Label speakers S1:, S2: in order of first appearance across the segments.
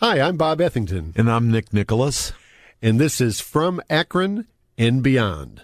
S1: Hi, I'm Bob Ethington.
S2: And I'm Nick Nicholis.
S1: And this is From Akron and Beyond.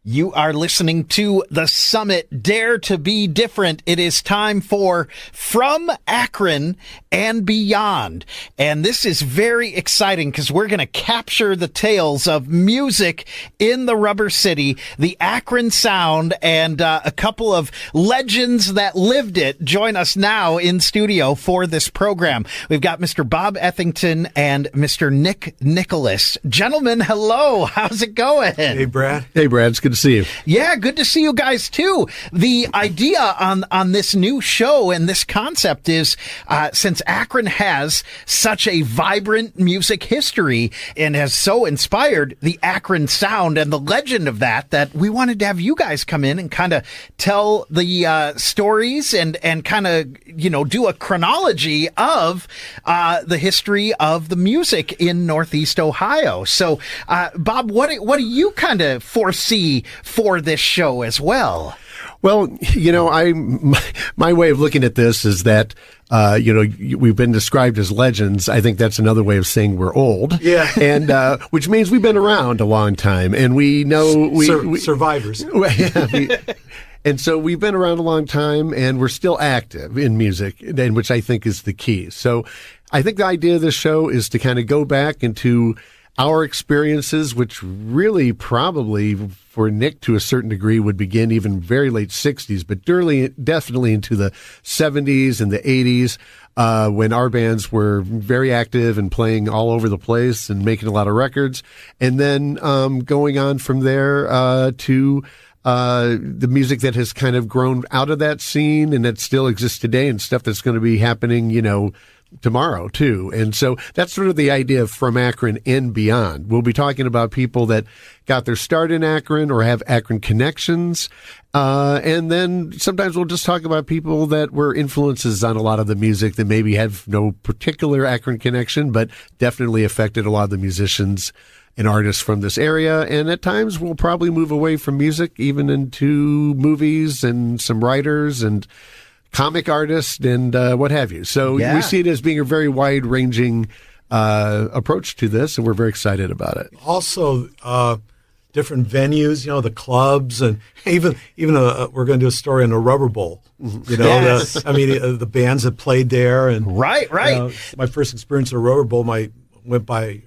S3: You are listening to The Summit, Dare to Be Different. It is time for From Akron and Beyond. And this is very exciting because we're going to capture the tales of music in the Rubber City, the Akron sound, and a couple of legends that lived it join us now in studio for this program. We've got Mr. Bob Ethington and Mr. Nick Nicholis. Gentlemen, hello. How's it going?
S2: Hey, Brad.
S1: Hey, Brad. It's good to see you.
S3: Yeah, good to see you guys too. The idea on this new show and this concept is since Akron has such a vibrant music history and has so inspired the Akron sound and the legend of that we wanted to have you guys come in and kind of tell the stories and kind of, do a chronology of the history of the music in Northeast Ohio. So, Bob, what do you kind of foresee for this show as well?
S1: Well, my way of looking at this is that, we've been described as legends. I think that's another way of saying we're old.
S2: Yeah.
S1: And, which means we've been around a long time and we know
S2: survivors.
S1: And so we've been around a long time and we're still active in music, and which I think is the key. So I think the idea of this show is to kind of go back into our experiences, which really probably for Nick to a certain degree would begin even very late 60s, but definitely into the 70s and the 80s, when our bands were very active and playing all over the place and making a lot of records. And then going on from there to the music that has kind of grown out of that scene and that still exists today, and stuff that's going to be happening, tomorrow too. And so that's sort of the idea of From Akron and Beyond. We'll be talking about people that got their start in Akron or have Akron connections. And then sometimes we'll just talk about people that were influences on a lot of the music that maybe have no particular Akron connection, but definitely affected a lot of the musicians and artists from this area. And at times we'll probably move away from music, even into movies and some writers and comic artists and what have you. So we see it as being a very wide-ranging approach to this, and we're very excited about it.
S2: Also, different venues, the clubs, and even we're going to do a story on the Rubber Bowl.
S3: Yes.
S2: The bands that played there, and
S3: right.
S2: My first experience at a Rubber Bowl, went by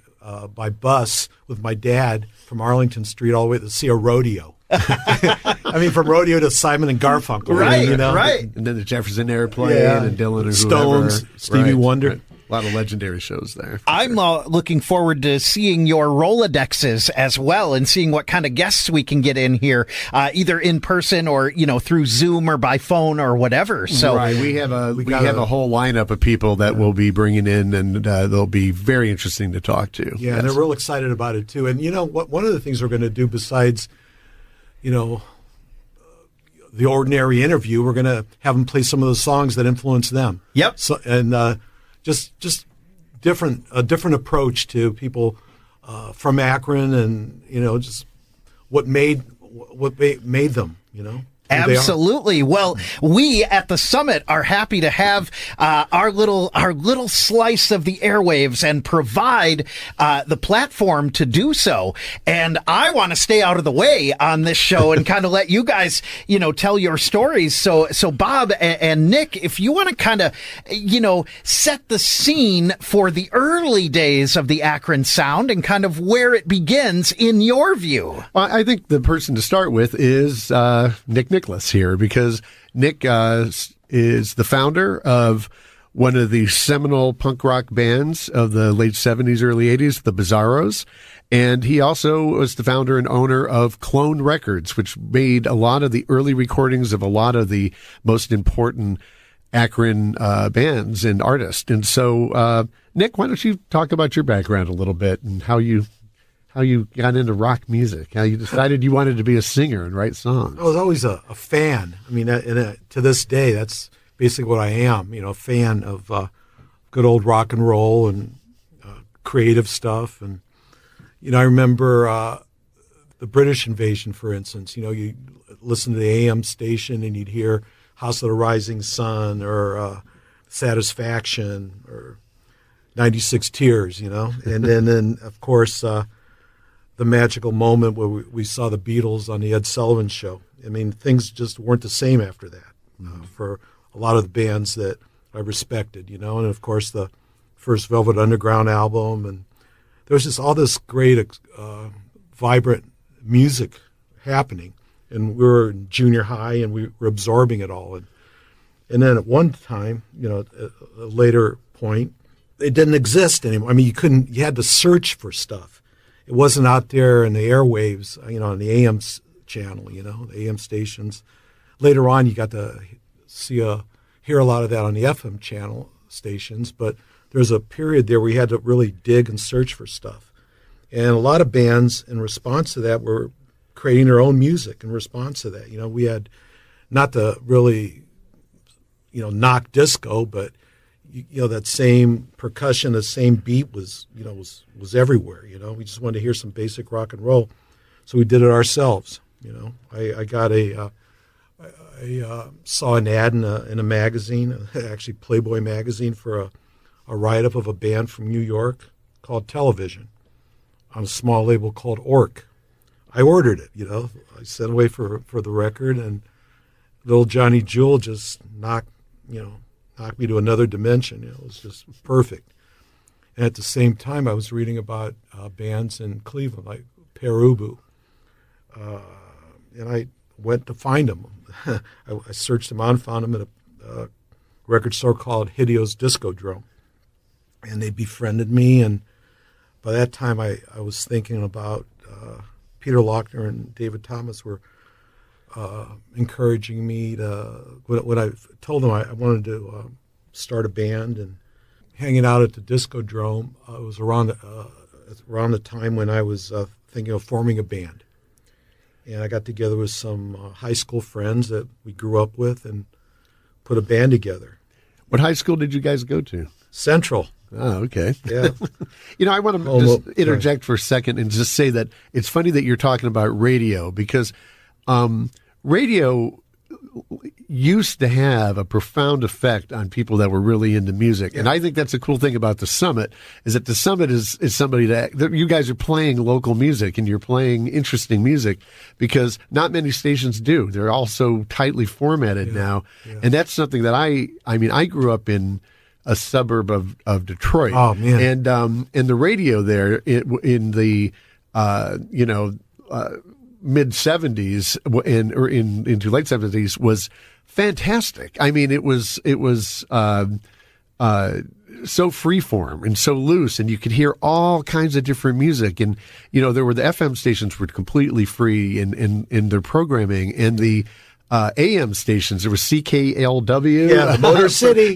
S2: bus with my dad from Arlington Street all the way to see a rodeo. From rodeo to Simon and Garfunkel.
S3: Right.
S1: And then the Jefferson Airplane and Dylan and
S2: Stones,
S1: whoever.
S2: Stevie Wonder.
S1: Right. A lot of legendary shows there.
S3: I'm looking forward to seeing your Rolodexes as well and seeing what kind of guests we can get in here, either in person or, through Zoom or by phone or whatever. So
S1: right. We have a whole lineup of people that we'll be bringing in, and they'll be very interesting to talk to.
S2: Yeah, and they're real excited about it too. And one of the things we're going to do besides, the ordinary interview, we're going to have them play some of the songs that influence them.
S3: Yep.
S2: So, and just a different approach to people from Akron, and just what made them.
S3: Absolutely. Well, we at the Summit are happy to have our little slice of the airwaves and provide the platform to do so. And I want to stay out of the way on this show and kind of let you guys, tell your stories. So Bob and Nick, if you want to kind of, set the scene for the early days of the Akron sound and kind of where it begins in your view.
S1: Well, I think the person to start with is Nick Nicholis here, because Nick is the founder of one of the seminal punk rock bands of the late 70s, early 80s, the Bizarros. And he also was the founder and owner of Clone Records, which made a lot of the early recordings of a lot of the most important Akron bands and artists. And so, Nick, why don't you talk about your background a little bit and how you got into rock music, how you decided you wanted to be a singer and write songs.
S2: I was always a fan. I mean, to this day, that's basically what I am, a fan of good old rock and roll and creative stuff. And, I remember the British invasion, for instance. You listen to the AM station and you'd hear House of the Rising Sun or Satisfaction or 96 Tears, And then of course, the magical moment where we saw the Beatles on the Ed Sullivan Show. I mean, things just weren't the same after that for a lot of the bands that I respected, And, of course, the first Velvet Underground album. And there was just all this great, vibrant music happening. And we were in junior high, and we were absorbing it all. And then at one time, at a later point, it didn't exist anymore. I mean, you had to search for stuff. It wasn't out there in the airwaves, on the AM channel, the AM stations. Later on, you got to hear a lot of that on the FM channel stations, but there's a period there where you had to really dig and search for stuff. And a lot of bands, in response to that, were creating their own music in response to that. We had not to really, knock disco, but that same percussion, the same beat was everywhere. We just wanted to hear some basic rock and roll, so we did it ourselves. I got I saw an ad in a magazine, actually Playboy magazine, for a write-up of a band from New York called Television on a small label called Orc. I ordered it. I sent away for the record, and little Johnny Jewel just knocked me to another dimension. It was just perfect. And at the same time, I was reading about bands in Cleveland, like Perubu. And I went to find them. I searched them out and found them at a record store called Hiddeo's Discodrome. And they befriended me. And by that time, I was thinking about Peter Lochner and David Thomas were encouraging me to, when I told them I wanted to start a band and hanging out at the Discodrome, it was around the time when I was thinking of forming a band. And I got together with some high school friends that we grew up with and put a band together.
S1: What high school did you guys go to?
S2: Central.
S1: Oh, okay.
S2: Yeah.
S1: I want to just interject for a second and just say that it's funny that you're talking about radio, because radio used to have a profound effect on people that were really into music. Yeah. And I think that's a cool thing about the Summit, is that the Summit is somebody that you guys are playing local music and you're playing interesting music, because not many stations do. They're all so tightly formatted now. Yeah. And that's something that I grew up in a suburb of Detroit.
S2: Oh, man.
S1: And the radio there in the, mid 70s or into late 70s was fantastic. I mean, it was so freeform and so loose, and you could hear all kinds of different music. And there were the FM stations were completely free in their programming, and the AM stations, there was CKLW,
S2: the Motor City,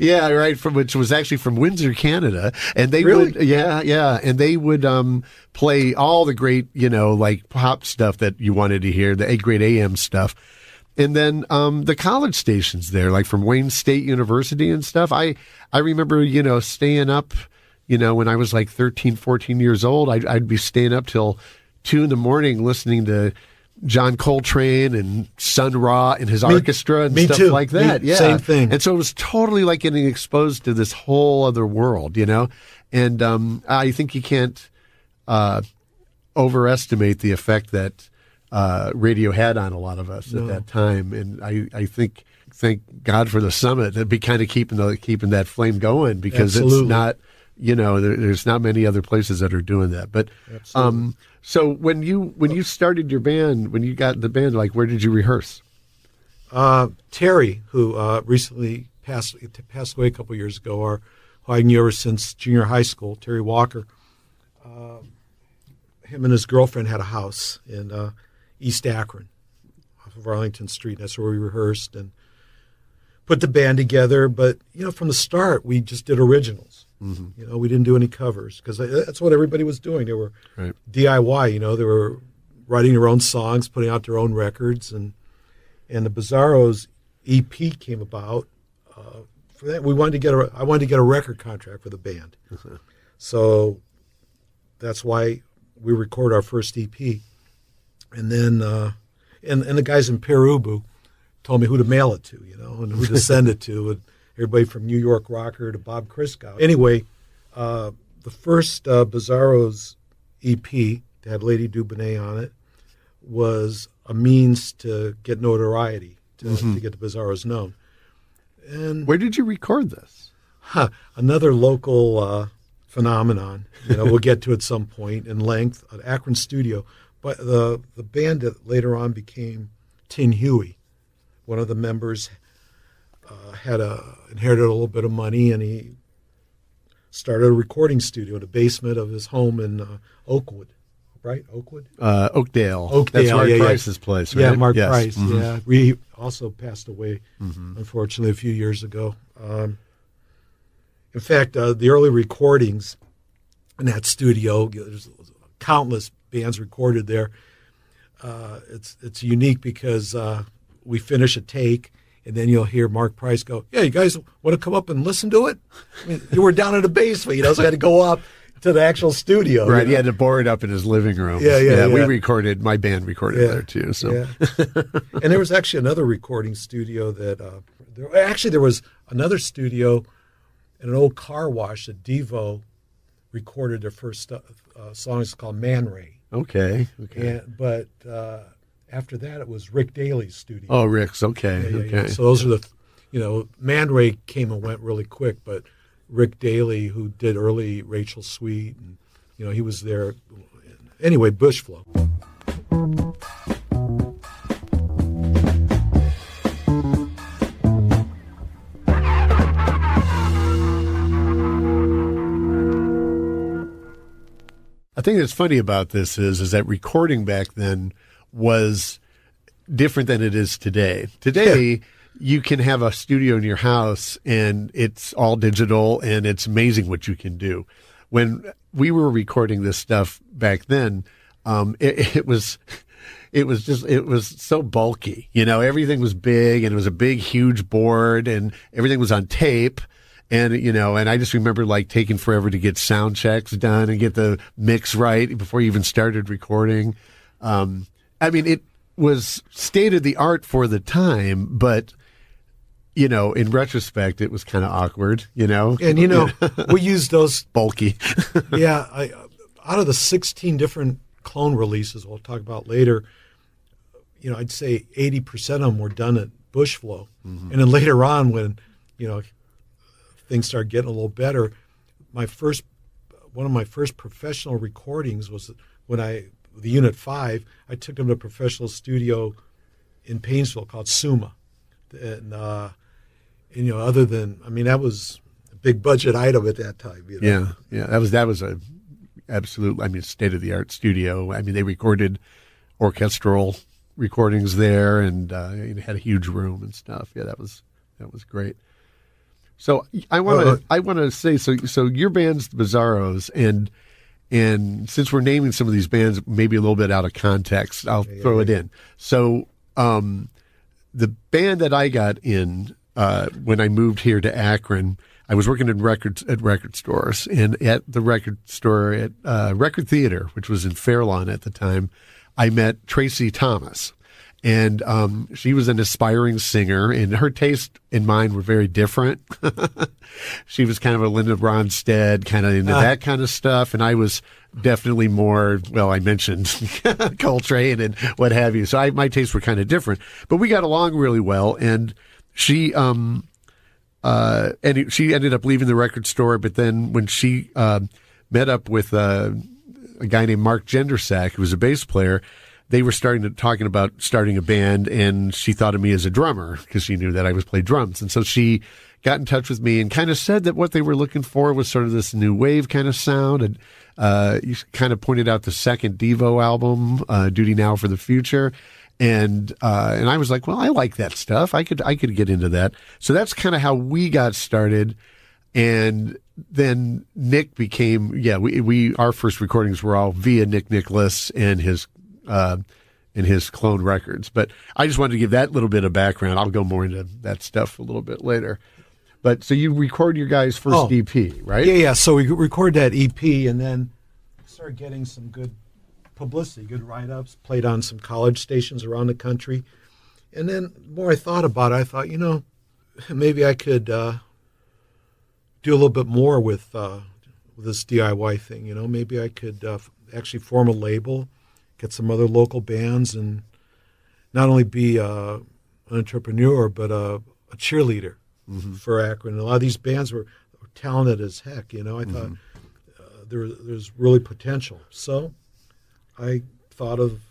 S1: which was actually from Windsor, Canada, and they
S2: really?
S1: and they would play all the great like pop stuff that you wanted to hear, the great AM stuff. And then the college stations there, like from Wayne State University and stuff. I remember staying up, when I was like 13, 14 years old, I'd be staying up till 2 a.m. listening to John Coltrane and Sun Ra and his orchestra and stuff
S2: too.
S1: Like that. Yeah.
S2: Same thing.
S1: And so it was totally like getting exposed to this whole other world, And I think you can't overestimate the effect that radio had on a lot of us at that time. And I think, thank God for the Summit, that'd be kind of keeping that flame going, because
S2: Absolutely.
S1: It's not, there's not many other places that are doing that. But so when you started your band, when you got the band, like, where did you rehearse?
S2: Terry, who recently passed away a couple years ago, who I knew ever since junior high school, Terry Walker, him and his girlfriend had a house in East Akron, off of Arlington Street. That's where we rehearsed and put the band together. But, from the start, we just did originals. Mm-hmm. We didn't do any covers because that's what everybody was doing. They were DIY, they were writing their own songs, putting out their own records. And the Bizarros EP came about. For that, I wanted to get a record contract for the band. Mm-hmm. So that's why we recorded our first EP. And then and the guys in Perubu told me who to mail it to, and who to send it to. And everybody from New York Rocker to Bob Christgau. Anyway, the first Bizarros EP that had Lady Dubonnet on it was a means to get notoriety, to get the Bizarros known. And
S1: where did you record this?
S2: Another local phenomenon. We'll get to at some point in length, an Akron studio. But the band that later on became Tin Huey, one of the members inherited a little bit of money, and he started a recording studio in the basement of his home in Oakwood. Right, Oakwood?
S1: Oakdale. That's Mark Price's place, right?
S2: Yeah, Mark Price. Mm-hmm. Yeah, he also passed away, unfortunately, a few years ago. In fact, the early recordings in that studio, there's countless bands recorded there. It's unique because we finish a take, and then you'll hear Mark Price go, "Yeah, you guys want to come up and listen to it?" I mean, you were down in the basement, so I had to go up to the actual studio.
S1: Right, he had to bore it up in his living room.
S2: Yeah.
S1: My band recorded there too. So,
S2: and there was actually another recording studio that there was another studio in an old car wash that Devo recorded their first song. It's called Man Ray.
S1: Okay.
S2: But after that, it was Rick Daley's studio.
S1: Oh, Rick's. Okay.
S2: Yeah. So those are Man Ray came and went really quick, but Rick Daley, who did early Rachel Sweet, and he was there. Anyway, Bushflow.
S1: I think that's funny about this is that recording back then was different than it is today. Today, you can have a studio in your house and it's all digital and it's amazing what you can do. When we were recording this stuff back then, it was so bulky. Everything was big and it was a big, huge board and everything was on tape. And, and I just remember taking forever to get sound checks done and get the mix right before you even started recording. It was state of the art for the time, but in retrospect, it was kind of awkward,
S2: And, we used those.
S1: Bulky.
S2: Out of the 16 different clone releases we'll talk about later, I'd say 80% of them were done at Bushflow. Mm-hmm. And then later on when, things started getting a little better, one of my first professional recordings was when the Unit 5, I took them to a professional studio in Painesville called Suma. And, that was a big budget item at that time.
S1: Yeah. That was a absolute, state of the art studio. They recorded orchestral recordings there, and it had a huge room and stuff. Yeah, that was great. So I want to say so your band's the Bizarros, and since we're naming some of these bands maybe a little bit out of context, I'll throw it in. So the band that I got in when I moved here to Akron, I was working at record stores, and at the record store at Record Theater, which was in Fairlawn at the time, I met Tracy Thomas. And she was an aspiring singer, and her taste and mine were very different. She was kind of a Linda Ronstadt, kind of into that kind of stuff, and I was definitely more, I mentioned Coltrane and what have you. So my tastes were kind of different, but we got along really well. And she she ended up leaving the record store, but then when she met up with a guy named Mark Gendersack, who was a bass player, they were talking about starting a band, and she thought of me as a drummer because she knew that I was play drums. And so she got in touch with me and kind of said that what they were looking for was sort of this new wave kind of sound. And you kind of pointed out the second Devo album, Duty Now for the Future. And I was like, well, I like that stuff. I could get into that. So that's kind of how we got started. And then Nick became, our first recordings were all via Nick Nicholis and his Clone Records. But I just wanted to give that little bit of background. I'll go more into that stuff a little bit later. But so you record your guys' first EP, right?
S2: Yeah. So we recorded that EP and then started getting some good publicity, good write-ups, played on some college stations around the country. And then the more I thought about it, I thought, maybe I could do a little bit more with this DIY thing. Maybe I could actually form a label, get some other local bands, and not only be an entrepreneur, but a cheerleader for Akron. And a lot of these bands were talented as heck. I thought there's really potential. So I thought of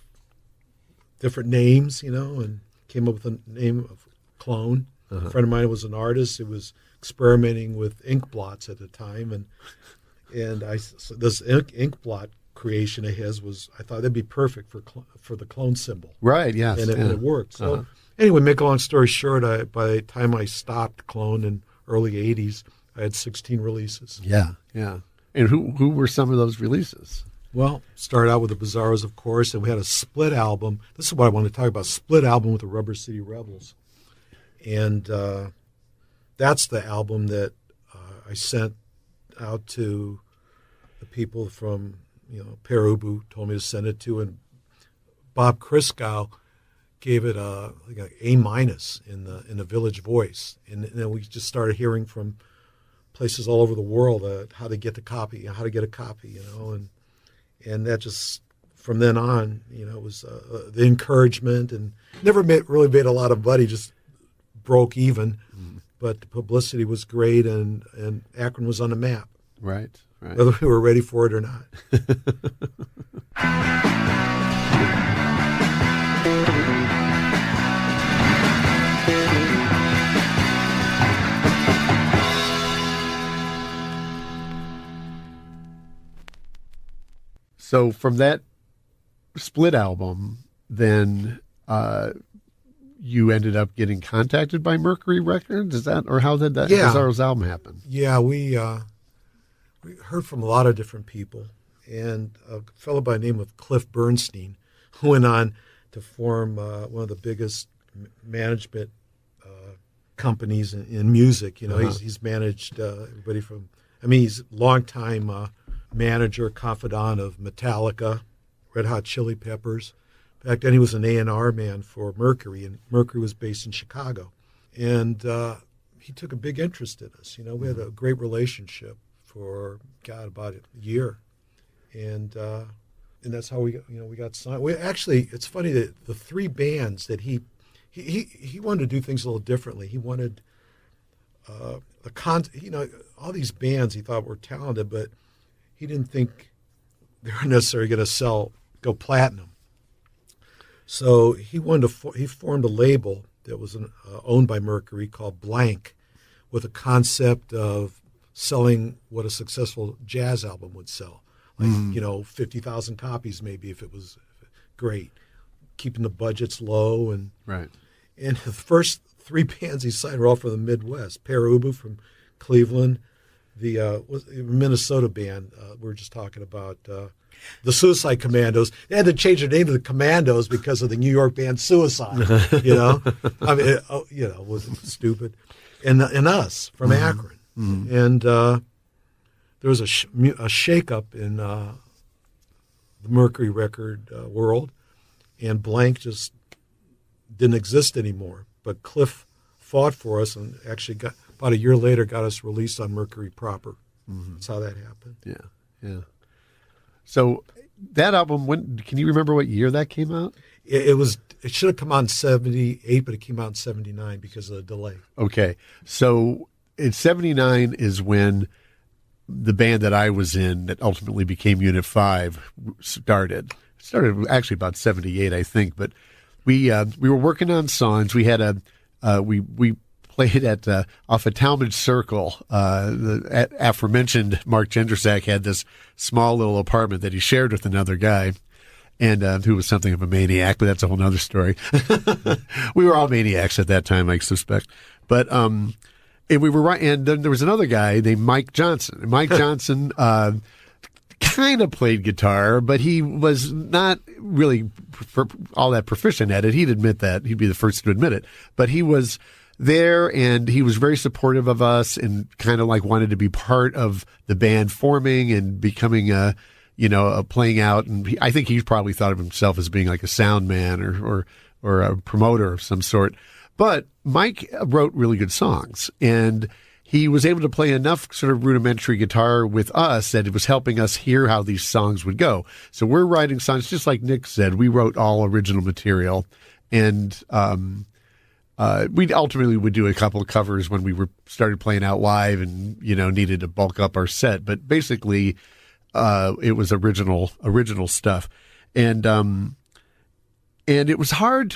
S2: different names, and came up with the name of Clone. A friend of mine was an artist who was experimenting with ink blots at the time, and this ink blot creation of his I thought that'd be perfect for the clone symbol.
S1: Right. Yes.
S2: And it worked. So anyway, make a long story short, by the time I stopped Clone in early '80s, I had 16 releases.
S1: Yeah. And who were some of those releases?
S2: Well, started out with the Bizarros, of course, and we had a split album. This is what I want to talk about, split album with the Rubber City Rebels. And that's the album that I sent out to the people from, Perubu, told me to send it to, and Bob Christgau gave it a A- in the Village Voice. And then we just started hearing from places all over the world how to get a copy, and that just, from then on, it was the encouragement, and never really made a lot of money, just broke even. But the publicity was great, and Akron was on the map.
S1: Right.
S2: Whether we were ready for it or not.
S1: So from that split album, then you ended up getting contacted by Mercury Records. Is that, or how did that Bizarro's album happen?
S2: Yeah, we heard from a lot of different people, and a fellow by the name of Cliff Bernstein, who went on to form one of the biggest management companies in music. He's managed everybody from, he's a longtime manager, confidant of Metallica, Red Hot Chili Peppers. Back then he was an A&R man for Mercury, and Mercury was based in Chicago. And he took a big interest in us. We had a great relationship for, about a year. And that's how we got signed. It's funny that the three bands that he wanted to do things a little differently. He wanted all these bands he thought were talented, but he didn't think they were necessarily going to go platinum. So he formed a label that was owned by Mercury called Blank, with a concept of selling what a successful jazz album would sell, like 50,000 copies maybe if it was great, keeping the budgets low, and
S1: right.
S2: And the first three bands he signed were all from the Midwest: Perubu from Cleveland, the Minnesota band we were just talking about, the Suicide Commandos. They had to change their name to the Commandos because of the New York band Suicide. It was stupid. And us from Akron. Mm-hmm. And there was a shakeup in the Mercury record world, and Blank just didn't exist anymore. But Cliff fought for us, and actually about a year later got us released on Mercury proper. Mm-hmm. That's how that happened.
S1: Yeah. So that album, can you remember what year that came out?
S2: It should have come out in 78, but it came out in 79 because of the delay.
S1: Okay. So in 79 is when the band that I was in that ultimately became Unit 5 started. It started actually about 78, I think, but we were working on songs. We had we played at off of Talmadge Circle. The aforementioned Mark Jendrzak had this small little apartment that he shared with another guy, and who was something of a maniac, but that's a whole nother story. We were all maniacs at that time, I suspect. But and we were right, and then there was another guy named Mike Johnson. And Mike Johnson kind of played guitar, but he was not really all that proficient at it. He'd admit that. He'd be the first to admit it. But he was there, and he was very supportive of us, and kind of like wanted to be part of the band forming and becoming a playing out. And I think he probably thought of himself as being like a sound man or a promoter of some sort. But Mike wrote really good songs, and he was able to play enough sort of rudimentary guitar with us that it was helping us hear how these songs would go. So we're writing songs, just like Nick said, we wrote all original material. And we ultimately would do a couple of covers when we started playing out live and, needed to bulk up our set. But basically, it was original stuff. And it was hard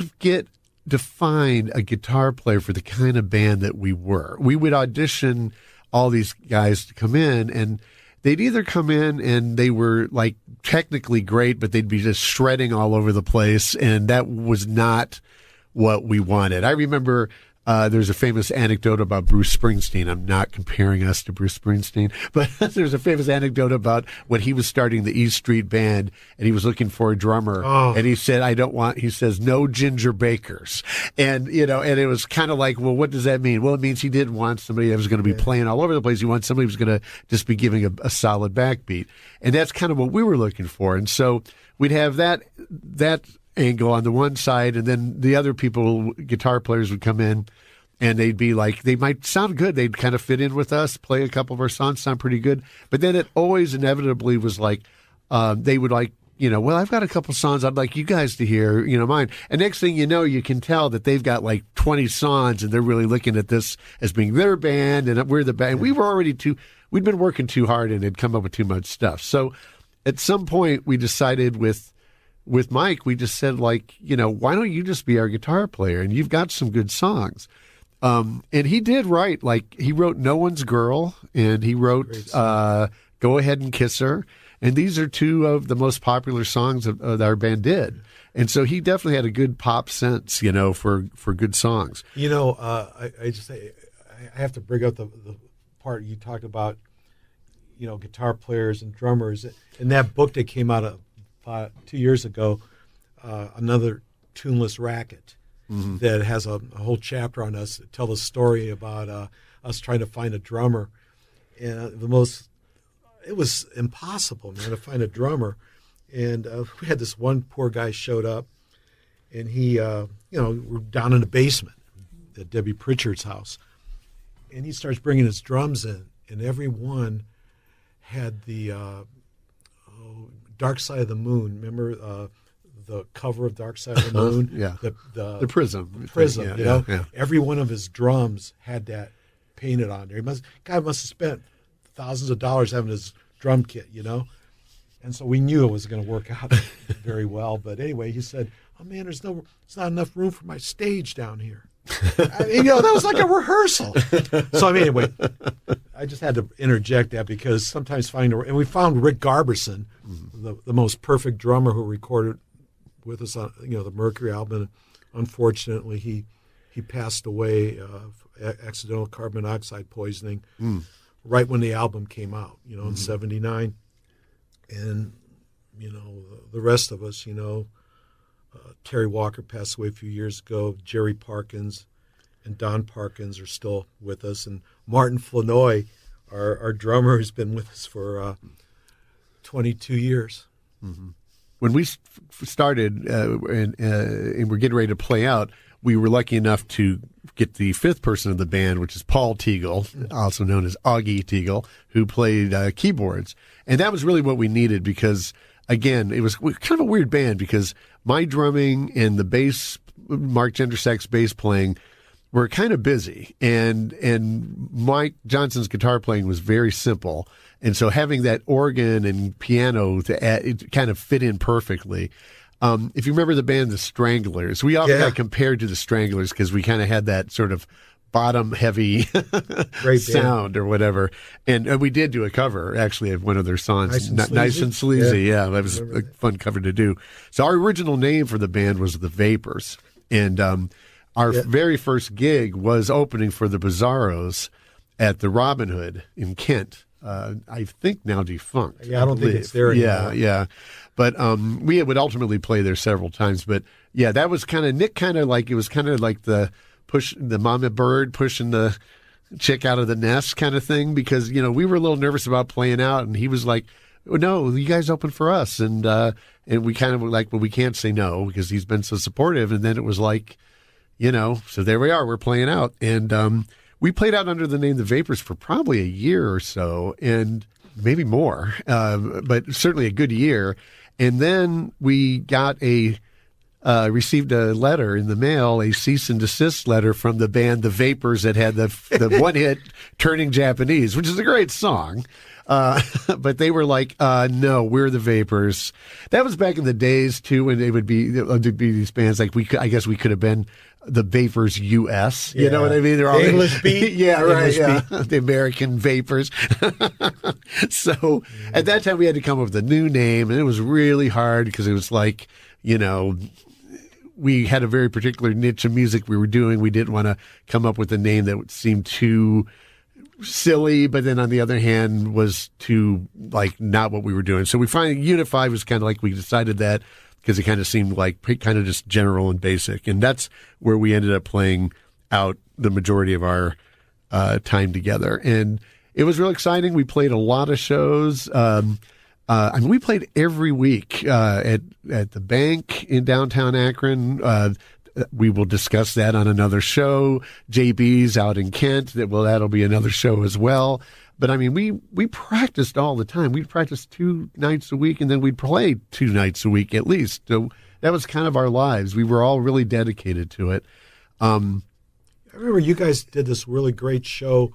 S1: to find a guitar player for the kind of band that we were. We would audition all these guys to come in, and they'd either come in and they were like technically great, but they'd be just shredding all over the place, and that was not what we wanted. I remember there's a famous anecdote about Bruce Springsteen. I'm not comparing us to Bruce Springsteen, but there's a famous anecdote about when he was starting the E Street Band and he was looking for a drummer. Oh. And he said, he says, no Ginger Bakers. And, and it was kind of like, well, what does that mean? Well, it means he didn't want somebody that was going to be playing all over the place. He wanted somebody who was going to just be giving a solid backbeat. And that's kind of what we were looking for. And so we'd have that angle on the one side, and then the other guitar players would come in, and they'd be like, they might sound good. They'd kind of fit in with us, play a couple of our songs, sound pretty good. But then it always inevitably was like, they would like, well, I've got a couple songs I'd like you guys to hear, mine. And next thing you know, you can tell that they've got like 20 songs, and they're really looking at this as being their band, and we're the band. We were we'd been working too hard and had come up with too much stuff. So at some point we decided with Mike, we just said, like, why don't you just be our guitar player? And you've got some good songs. And he did write, like, he wrote No One's Girl, and he wrote Go Ahead and Kiss Her. And these are two of the most popular songs that our band did. And so he definitely had a good pop sense, for good songs.
S2: I have to bring up the part you talked about, guitar players and drummers. In that book that came out 2 years ago, Another Tuneless Racket, that has a whole chapter on us that tell the story about us trying to find a drummer. And it was impossible, man, to find a drummer. And we had this one poor guy showed up, and he, we're down in the basement at Debbie Pritchard's house. And he starts bringing his drums in, and every one had the Dark Side of the Moon. Remember the cover of Dark Side of the Moon?
S1: Yeah.
S2: The
S1: prism.
S2: The prism,
S1: Yeah.
S2: Every one of his drums had that painted on there. Guy must have spent thousands of dollars having his drum kit, And so we knew it was going to work out very well. But anyway, he said, oh, man, there's not enough room for my stage down here. That was like a rehearsal. So anyway, I just had to interject that because sometimes and we found Rick Garberson, the most perfect drummer who recorded with us on the Mercury album. Unfortunately, he passed away of accidental carbon monoxide poisoning right when the album came out, in '79. And the rest of us, Terry Walker passed away a few years ago. Jerry Parkins and Don Parkins are still with us. And Martin Flanoy, our drummer, has been with us for 22 years.
S1: Mm-hmm. When we started and we're getting ready to play out, we were lucky enough to get the fifth person of the band, which is Paul Teagle, also known as Augie Teagle, who played keyboards. And that was really what we needed because, again, it was kind of a weird band because my drumming and the bass, Mark Jendrzak's bass playing, were kind of busy. And Mike Johnson's guitar playing was very simple. And so having that organ and piano to add, it kind of fit in perfectly. If you remember the band The Stranglers, we often got compared to The Stranglers because we kind of had that sort of bottom heavy sound or whatever. And we did do a cover actually of one of their songs, Nice and Sleazy. Yeah, that was a fun cover to do. So our original name for the band was the Vapors. And our very first gig was opening for the Bizarros at the Robin Hood in Kent. I think now defunct.
S2: Yeah, I don't think it's there anymore.
S1: Yeah. But we would ultimately play there several times. But yeah, that was kind of Nick. It was kind of like the mama bird pushing the chick out of the nest kind of thing, because we were a little nervous about playing out, and he was like, "No, you guys open for us," and we kind of were like, "Well, we can't say no," because he's been so supportive. And then it was like, so there we are, we're playing out, and we played out under the name The Vapors for probably a year or so, and maybe more, but certainly a good year. And then we got received a letter in the mail, a cease and desist letter from the band The Vapors that had the one hit Turning Japanese, which is a great song. But they were like, no, we're the Vapors. That was back in the days too, when there'd be these bands like I guess we could have been the Vapors US. You know what I mean? They're all
S2: English beat.
S1: Yeah, right. Yeah. The American Vapors. So at that time we had to come up with a new name, and it was really hard because it was like, we had a very particular niche of music we were doing. We didn't want to come up with a name that seemed too silly, but then on the other hand was too not what we were doing. So we finally, Unify was kind of like, we decided that because it kind of seemed like kind of just general and basic. And that's where we ended up playing out the majority of our time together. And it was real exciting. We played a lot of shows. We played every week at the Bank in downtown Akron. We will discuss that on another show. JB's out in Kent. That'll be another show as well. But we practiced all the time. We'd practice 2 nights a week, and then we'd play 2 nights a week at least. So that was kind of our lives. We were all really dedicated to it.
S2: I remember you guys did this really great show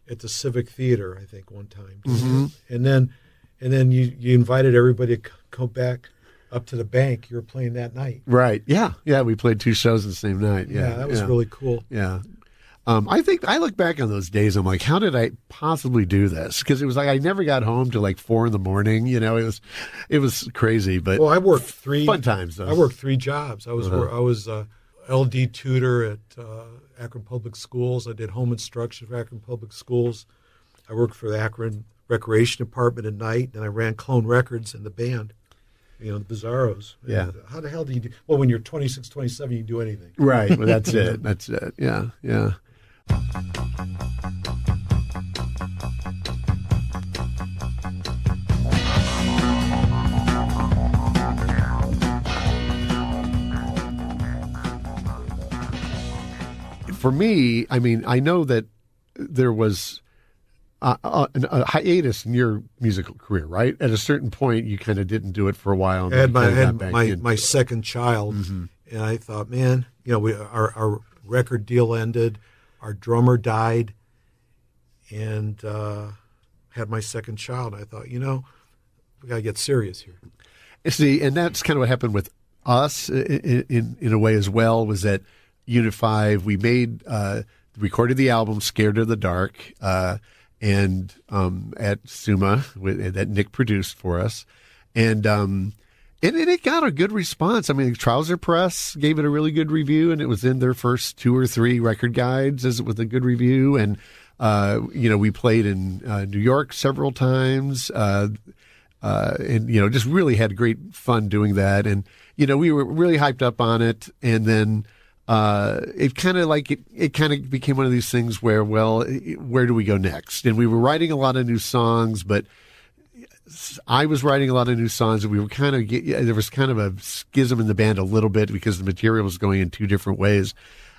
S2: at the Civic Theater, I think, one time.
S1: Mm-hmm.
S2: And then you invited everybody to come back up to the Bank. You were playing that night.
S1: Right. Yeah. Yeah. We played 2 shows the same night. Yeah.
S2: That was really cool.
S1: Yeah. I think I look back on those days. I'm like, how did I possibly do this? Because it was like I never got home till 4 a.m. It was crazy. But
S2: I worked 3
S1: fun times though.
S2: I worked 3 jobs. I was LD tutor at Akron Public Schools. I did home instruction for Akron Public Schools. I worked for the Akron Recreation Department at night, and I ran Clone Records and the band. The Bizarros.
S1: Yeah.
S2: And how the hell do you do? Well, when you're 26, 27, you can do anything.
S1: Right. Well, that's it. That's it. Yeah. Yeah. For me, I know that there was a hiatus in your musical career, right? At a certain point, you kind of didn't do it for a while.
S2: I had my second child, and I thought, man, our record deal ended, our drummer died, and had my second child. I thought, we got to get serious here.
S1: See, and that's kind of what happened with us in a way as well, was that Unify, we recorded the album Scared of the Dark, and at Suma that Nick produced for us, and it got a good response. Trouser Press gave it a really good review, and it was in their first 2 or 3 record guides with a good review. And we played in New York several times, and just really had great fun doing that. And we were really hyped up on it, and then. It kind of became one of these things where, where do we go next? And we were writing a lot of new songs, but I was writing a lot of new songs, and we were there was kind of a schism in the band a little bit because the material was going in 2 different ways.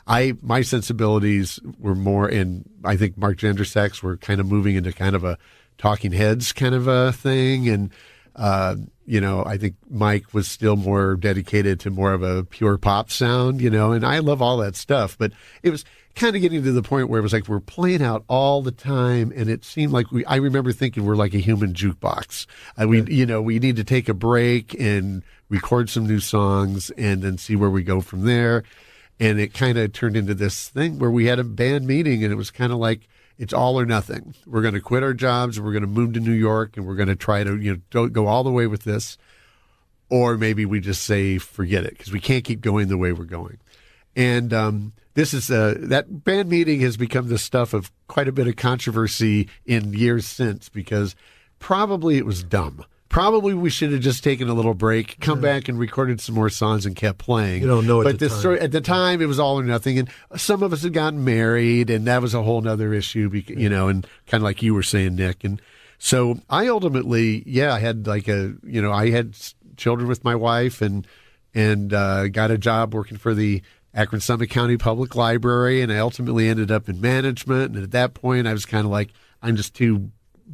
S1: My sensibilities were more, and I think Mark Jendersak's were kind of moving into kind of a Talking Heads kind of a thing, and I think Mike was still more dedicated to more of a pure pop sound, and I love all that stuff. But it was kind of getting to the point where it was like we're playing out all the time, and it seemed like I remember thinking we're like a human jukebox. We need to take a break and record some new songs and then see where we go from there. And it kind of turned into this thing where we had a band meeting, and it was kind of like, it's all or nothing. We're going to quit our jobs, and we're going to move to New York, and we're going to try to, don't go all the way with this. Or maybe we just say, forget it, because we can't keep going the way we're going. And this is that band meeting has become the stuff of quite a bit of controversy in years since, because probably it was dumb. Probably we should have just taken a little break, come back and recorded some more songs and kept playing.
S2: You don't know at the time.
S1: At the time, it was all or nothing. And some of us had gotten married, and that was a whole other issue, and kind of like you were saying, Nick. And so I ultimately, I had I had children with my wife and got a job working for the Akron Summit County Public Library, and I ultimately ended up in management. And at that point, I was kind of like, I'm just too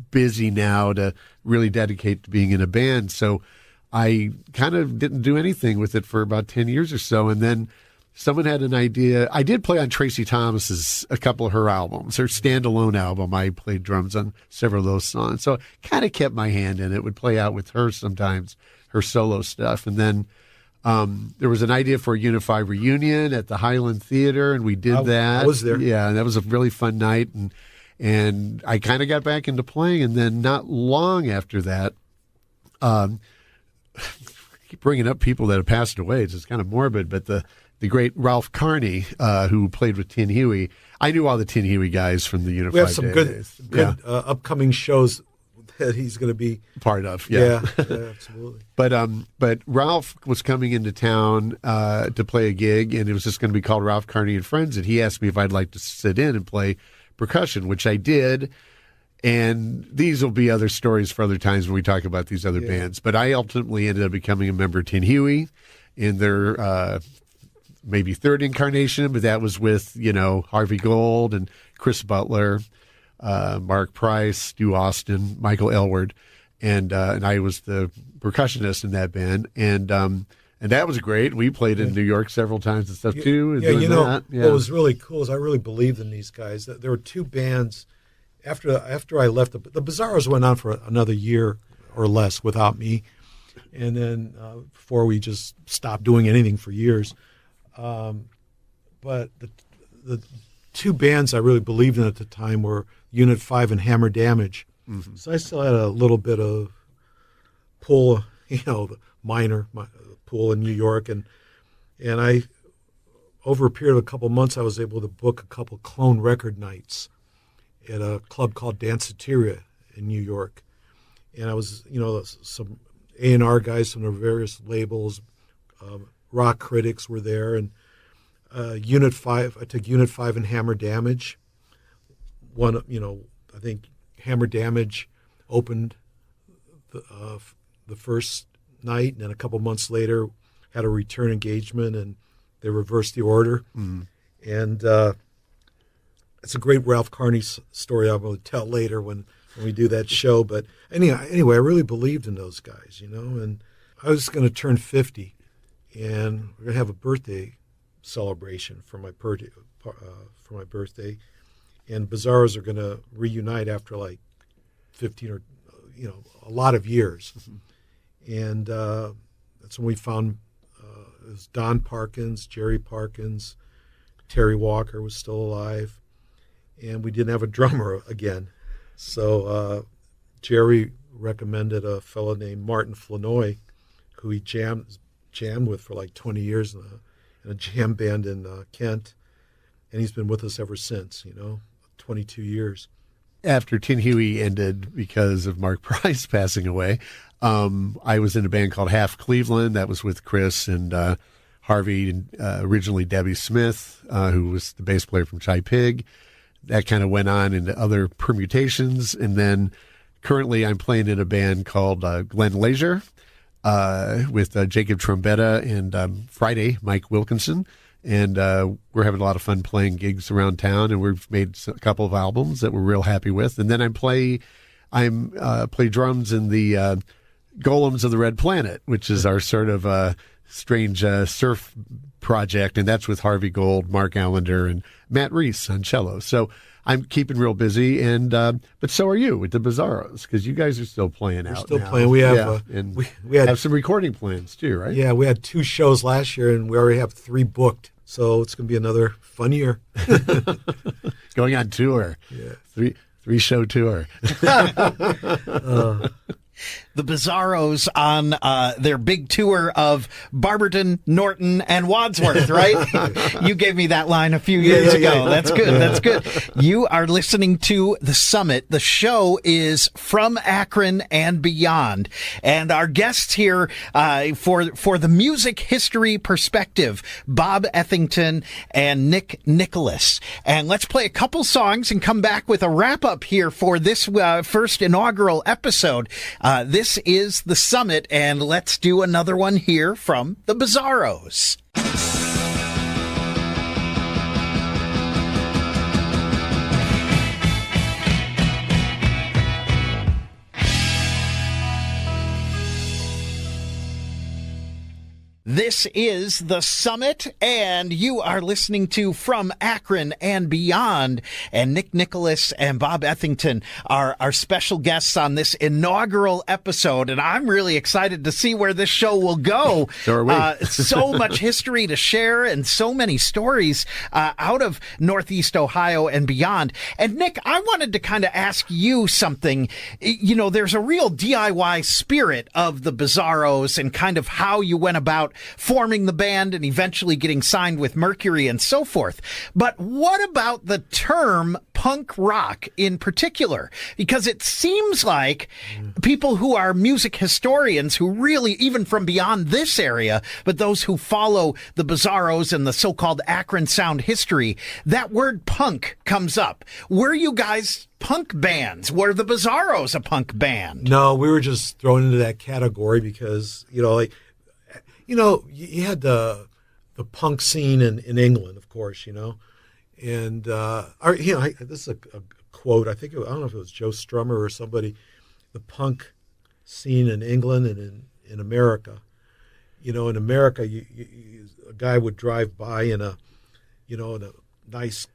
S1: busy now to really dedicate to being in a band. So I kind of didn't do anything with it for about 10 years or so. And then someone had an idea. I did play on Tracy Thomas's, a couple of her albums, her standalone album. I played drums on several of those songs. So kind of kept my hand in it, would play out with her sometimes, her solo stuff. And then there was an idea for a Unify reunion at the Highland Theater, and we did that.
S2: I was there.
S1: Yeah, and that was a really fun night. And I kind of got back into playing, and then not long after that, I keep bringing up people that have passed away. It's just kind of morbid, but the great Ralph Carney, who played with Tin Huey. I knew all the Tin Huey guys from the Unified
S2: We have some
S1: days.
S2: good upcoming shows that he's going to be
S1: part of.
S2: Yeah, absolutely.
S1: But Ralph was coming into town to play a gig, and it was just going to be called Ralph Carney and Friends, and he asked me if I'd like to sit in and play percussion, which I did. And these will be other stories for other times when we talk about these other bands. But I ultimately ended up becoming a member of Tin Huey in their maybe third incarnation, but that was with, Harvey Gold and Chris Butler, Mark Price, Stu Austin, Michael Elward, and I was the percussionist in that band. And that was great. We played in New York several times and stuff too.
S2: What was really cool is I really believed in these guys. There were two bands after I left. The Bizarros went on for another year or less without me, and then before we just stopped doing anything for years. But the two bands I really believed in at the time were Unit 5 and Hammer Damage. Mm-hmm. So I still had a little bit of pull, the minor pool in New York, and I, over a period of a couple months, I was able to book a couple clone record nights at a club called Danceteria in New York, and I was, some A&R guys from the various labels, rock critics were there, and Unit 5. I took Unit 5 and Hammer Damage. I think Hammer Damage opened the first night, and then a couple months later had a return engagement, and they reversed the order. Mm. And it's a great Ralph Carney story I'm going to tell later when we do that show. But anyway, I really believed in those guys, and I was going to turn 50, and we're going to have a birthday celebration for my birthday, and Bizarros are going to reunite after like 15 or a lot of years. Mm-hmm. And that's when we found it was Don Parkins, Jerry Parkins, Terry Walker was still alive, and we didn't have a drummer again. So Jerry recommended a fellow named Martin Flanoy, who he jammed with for like 20 years in a jam band in Kent, and he's been with us ever since, 22 years.
S1: After Tin Huey ended because of Mark Price passing away, I was in a band called Half Cleveland. That was with Chris and Harvey, and originally Debbie Smith, who was the bass player from Chai Pig. That kind of went on into other permutations. And then currently I'm playing in a band called Glenn Leisure with Jacob Trombetta and Friday, Mike Wilkinson. And we're having a lot of fun playing gigs around town, and we've made a couple of albums that we're real happy with. And then I play drums in the Golems of the Red Planet, which is our sort of strange surf project, and that's with Harvey Gold, Mark Allender, and Matt Reese on cello. So I'm keeping real busy, and but so are you with the Bizarros, because you guys are still playing out.
S2: We're still
S1: now.
S2: playing. We have
S1: we have some recording plans too, right?
S2: Yeah, we had 2 shows last year, and we already have 3 booked. So it's going to be another fun year.
S1: Going on tour.
S2: Yeah.
S1: Three show tour.
S3: The Bizarros on their big tour of Barberton, Norton, and Wadsworth, right? You gave me that line a few years ago. That's good. That's good. You are listening to The Summit. The show is From Akron and Beyond. And our guests here for the music history perspective, Bob Ethington and Nick Nicholis. And let's play a couple songs and come back with a wrap-up here for this first inaugural episode. This is The Summit, and let's do another one here from the Bizarros. This is The Summit, and you are listening to From Akron and Beyond. And Nick Nicholis and Bob Ethington are our special guests on this inaugural episode, and I'm really excited to see where this show will go.
S1: So are we.
S3: So much history to share and so many stories out of Northeast Ohio and beyond. And Nick, I wanted to kind of ask you something. You know, there's a real DIY spirit of the Bizarros and kind of how you went about forming the band and eventually getting signed with Mercury and so forth. But what about the term punk rock in particular? Because it seems like people who are music historians who really, even from beyond this area, but those who follow the Bizarros and the so-called Akron sound history, that word punk comes up. Were you guys punk bands? Were the Bizarros a punk band?
S2: No, we were just thrown into that category because, you had the punk scene in England, of course, and this is a quote. I don't know if it was Joe Strummer or somebody. The punk scene in England and in America. In America, a guy would drive by in a nice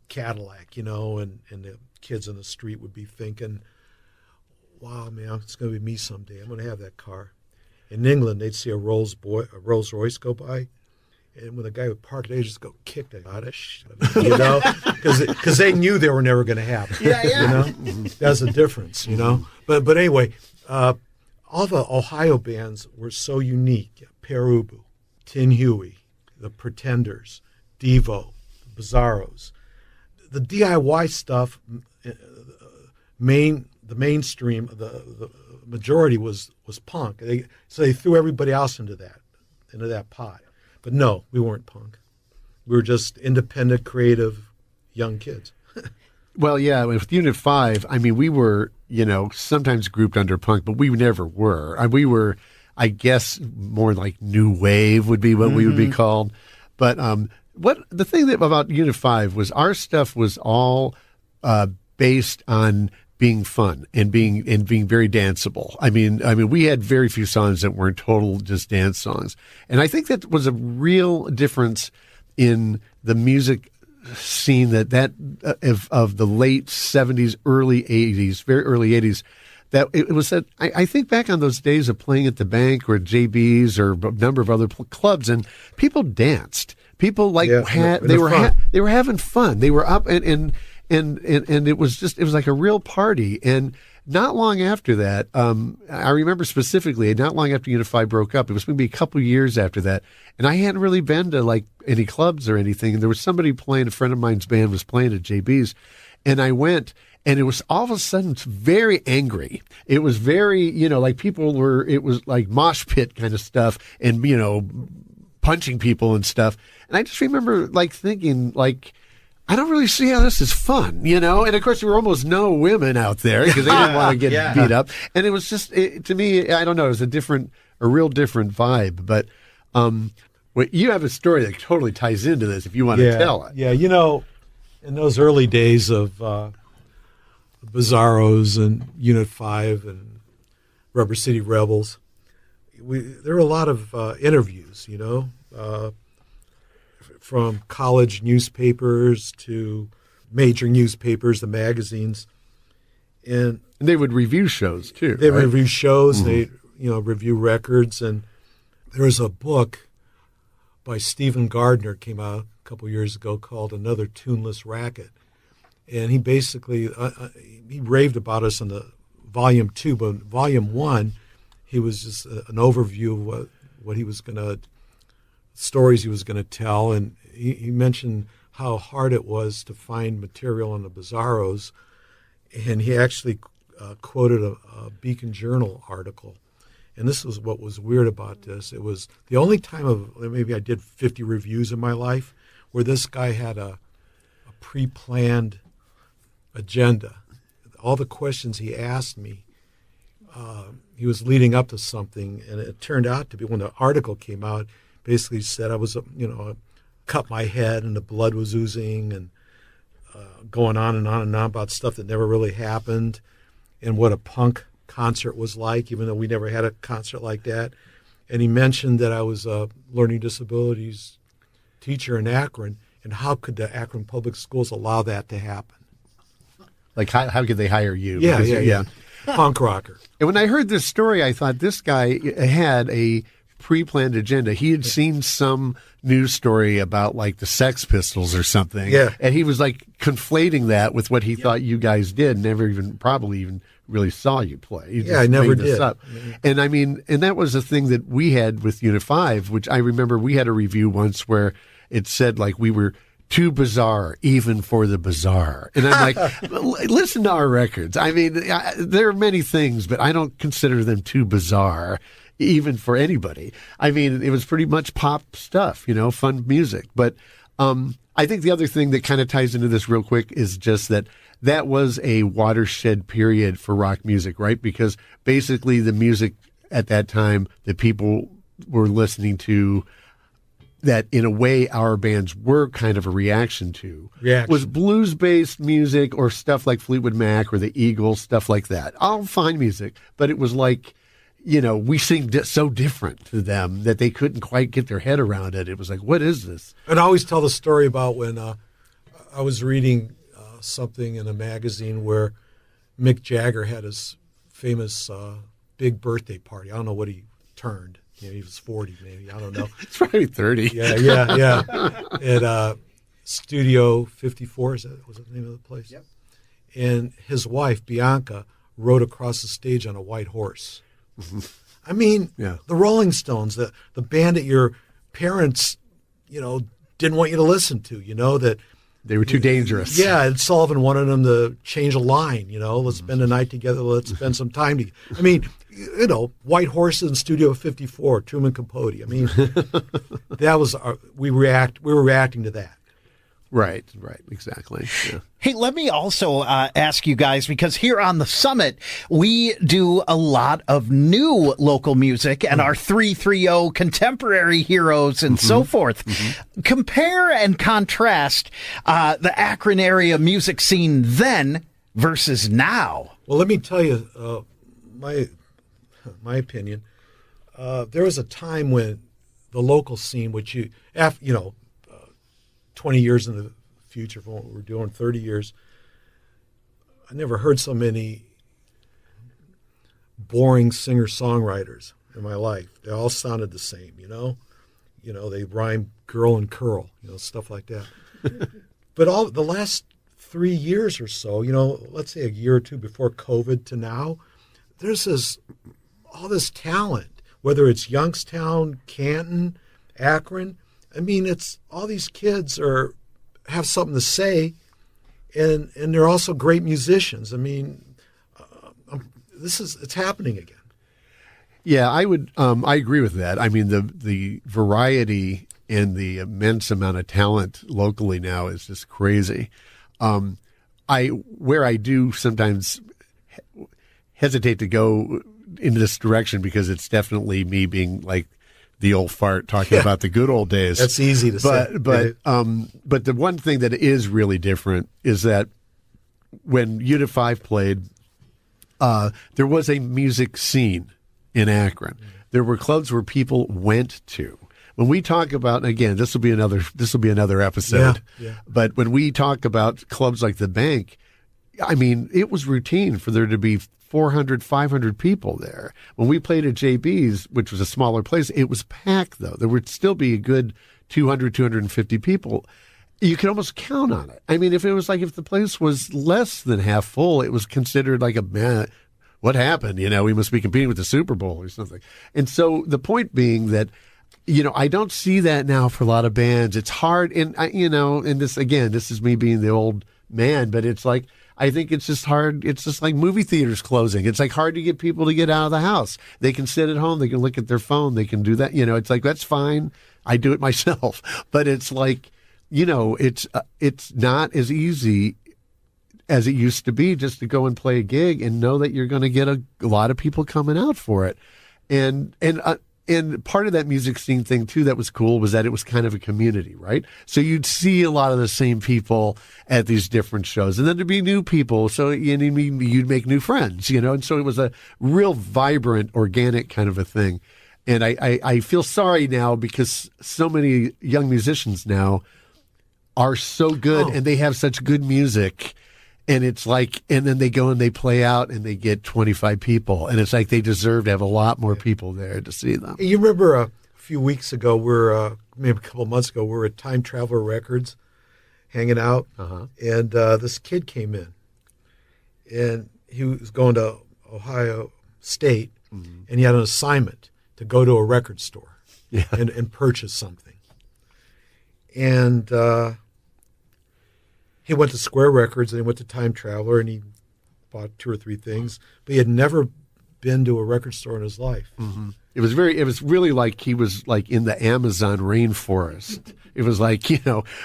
S2: Cadillac, and the kids on the street would be thinking, "Wow, man, it's going to be me someday. I'm going to have that car." In England, they'd see a Rolls Royce go by, and when the guy would park, they'd just go kick the out of shit, because they knew they were never going to happen.
S3: Yeah.
S2: That's the difference, But anyway, all the Ohio bands were so unique. Perubu, Tin Huey, the Pretenders, Devo, the Bizarros. The DIY stuff, the mainstream, the majority was punk. So they threw everybody else into that pot. But no, we weren't punk. We were just independent, creative, young kids.
S1: Well, yeah, with Unit 5, I mean, we were, sometimes grouped under punk, but we never were. We were, I guess, more like new wave would be what we would be called. But the thing about Unit 5 was our stuff was all based on being fun and being very danceable. I mean, we had very few songs that weren't total just dance songs, and I think that was a real difference in the music scene that of the late 70s, early 80s, very early 80s. That it was that I think back on those days of playing at the Bank or at JB's or a number of other clubs, and people danced. People they were having fun. They were up and it was like a real party. And not long after that, I remember specifically, not long after Unit 5 broke up, it was maybe a couple years after that, and I hadn't really been to like any clubs or anything. And there was somebody playing, a friend of mine's band was playing at JB's, and I went, and it was all of a sudden very angry. It was very, like people were, it was like mosh pit kind of stuff, and punching people and stuff. And I just remember like thinking like, I don't really see how this is fun, And of course, there were almost no women out there because they didn't want to get beat up. And it was just, to me, I don't know, it was a real different vibe. But you have a story that totally ties into this if you want to tell it.
S2: Yeah, in those early days of Bizarros and Unit 5 and Rubber City Rebels, there were a lot of interviews, from college newspapers to major newspapers, the magazines, and
S1: they would review shows too.
S2: They review shows. They review records, and there was a book by Stephen Gardner came out a couple years ago called Another Tuneless Racket. And he basically, he raved about us in the volume 2, but volume 1, he was just an overview of what he was going to, stories he was going to tell. And he mentioned how hard it was to find material in the bizarros. And he actually quoted a Beacon Journal article. And this was what was weird about this. It was the only time maybe I did 50 reviews in my life where this guy had a pre-planned agenda. All the questions he asked me, he was leading up to something, and it turned out to be, when the article came out, basically said I was, cut my head and the blood was oozing, and going on and on and on about stuff that never really happened, and what a punk concert was like, even though we never had a concert like that. And he mentioned that I was a learning disabilities teacher in Akron, and how could the Akron Public Schools allow that to happen?
S1: Like, how could they hire you?
S2: Yeah. Punk rocker.
S1: And when I heard this story, I thought this guy had a pre-planned agenda. He had seen some news story about like the Sex Pistols or something.
S2: Yeah.
S1: And he was like conflating that with what he thought you guys did, probably even really saw you play. He
S2: I never
S1: made this
S2: did.
S1: up. And I mean, and that was a thing that we had with Unit 5, which I remember we had a review once where it said like we were too bizarre, even for the bizarre. And I'm like, listen to our records. I mean, there are many things, but I don't consider them too bizarre, even for anybody. I mean, it was pretty much pop stuff, fun music. But I think the other thing that kind of ties into this real quick is just that was a watershed period for rock music, right? Because basically the music at that time that people were listening to, that in a way our bands were kind of a reaction to, was blues-based music or stuff like Fleetwood Mac or the Eagles, stuff like that. All fine music, but it was like, we seemed so different to them that they couldn't quite get their head around it. It was like, what is this?
S2: And I always tell the story about when I was reading something in a magazine where Mick Jagger had his famous big birthday party. I don't know what he turned. He was 40 maybe. I don't know.
S1: It's probably 30.
S2: Yeah. At Studio 54, was that the name of the place?
S3: Yep.
S2: And his wife, Bianca, rode across the stage on a white horse. I mean, the Rolling Stones, the band that your parents, didn't want you to listen to, that
S1: they were too dangerous.
S2: Yeah, and Sullivan wanted them to change a line, let's spend the night together, let's spend some time together. I mean, White Horses in Studio 54, Truman Capote. I mean, that was we were reacting to that.
S1: Right, exactly. Yeah.
S3: Hey, let me also ask you guys, because here on the Summit, we do a lot of new local music and our 330 contemporary heroes and so forth. Compare and contrast the Akron area music scene then versus now.
S2: Well, let me tell you my opinion. There was a time when the local scene, which 20 years in the future from what we're doing, 30 years, I never heard so many boring singer-songwriters in my life. They all sounded the same, they rhymed girl and curl, stuff like that. But the last 3 years or so, let's say a year or two before COVID to now, there's all this talent, whether it's Youngstown, Canton, Akron. I mean, it's all these kids have something to say, and they're also great musicians. I mean, it's happening again.
S1: Yeah, I agree with that. I mean, the variety and the immense amount of talent locally now is just crazy. Where I do sometimes hesitate to go in this direction, because it's definitely me being like the old fart talking about the good old days.
S2: That's easy to say.
S1: But the one thing that is really different is that when Unit 5 played, there was a music scene in Akron. There were clubs where people went to. When we talk about, again, this will be another episode.
S2: Yeah.
S1: But when we talk about clubs like the Bank, I mean, it was routine for there to be 400, 500 people there. When we played at JB's, which was a smaller place, it was packed, though. There would still be a good 200, 250 people, you can almost count on it. I mean, if the place was less than half full, it was considered like man, what happened? We must be competing with the Super Bowl or something. And so the point being that, I don't see that now for a lot of bands. It's hard. And, and this is me being the old man, but it's like, I think it's just hard. It's just like movie theaters closing. It's like hard to get people to get out of the house. They can sit at home. They can look at their phone. They can do that. It's like, that's fine. I do it myself, but it's like, it's not as easy as it used to be just to go and play a gig and know that you're going to get a lot of people coming out for it. And part of that music scene thing too that was cool was that it was kind of a community, right? So you'd see a lot of the same people at these different shows, and then there'd be new people. So you'd make new friends, and so it was a real vibrant, organic kind of a thing. And I feel sorry now because so many young musicians now are so good and they have such good music. And it's like, and then they go and they play out and they get 25 people. And it's like they deserve to have a lot more people there to see them.
S2: You remember a few weeks ago, maybe a couple of months ago, we were at Time Traveler Records hanging out. And this kid came in. And he was going to Ohio State. And he had an assignment to go to a record store and purchase something. And he went to Square Records and he went to Time Traveler and he bought 2 or 3 things, but he had never been to a record store in his life.
S1: It was really like he was like in the Amazon rainforest. It was like,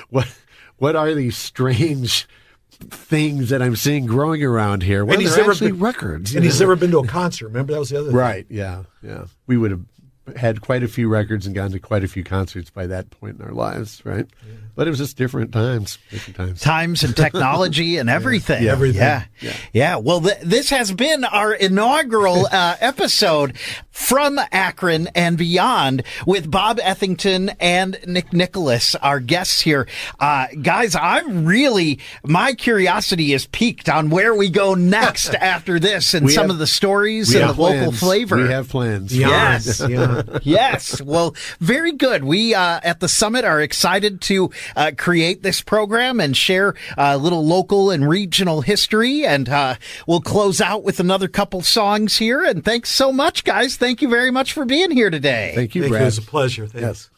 S1: what are these strange things that I'm seeing growing around here? Well, they're actually records.
S2: And he's never been to a concert. Remember, that was the other thing.
S1: Right, yeah. We would have had quite a few records and gone to quite a few concerts by that point in our lives, right? Yeah. But it was just different times.
S3: Times and technology and everything.
S2: Everything.
S3: Yeah. Well, this has been our inaugural episode from Akron and beyond with Bob Ethington and Nick Nicholis, our guests here. Guys, my curiosity is piqued on where we go next after this and some of the stories and the local flavor.
S1: We have plans.
S3: Yes. Yes. Well, very good. We at the Summit are excited to create this program and share a little local and regional history. And we'll close out with another couple songs here. And thanks so much, guys. Thank you very much for being here today.
S1: Thank you, Brad.
S2: It was a pleasure. Thanks.
S1: Yes.